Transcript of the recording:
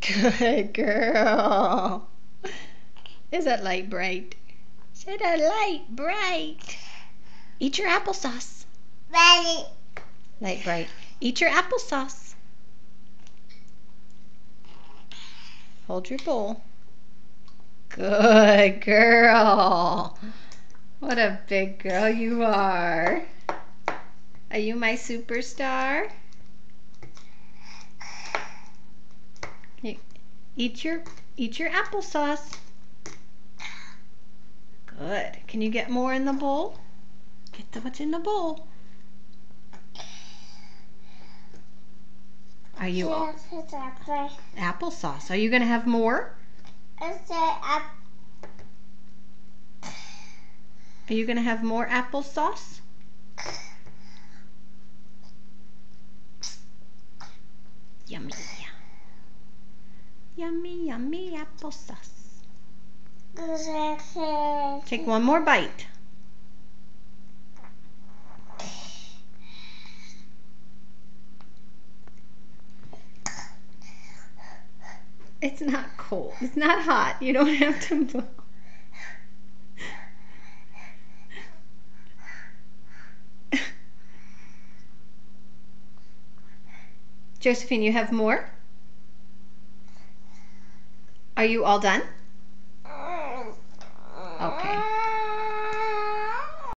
Good girl. Is that light bright? Is that light bright? Eat your applesauce. Light bright. Eat your applesauce. Hold your bowl. Good girl. What a big girl you are. Are you my superstar? Eat your applesauce. Good. Can you get more in the bowl? Get what's in the bowl. Are you applesauce? Are you gonna have more? Are you gonna have more applesauce? Yummy. Yummy, yummy applesauce. Take one more bite. It's not cold. It's not hot. You don't have to blow. Josephine, you have more? Are you all done? Okay.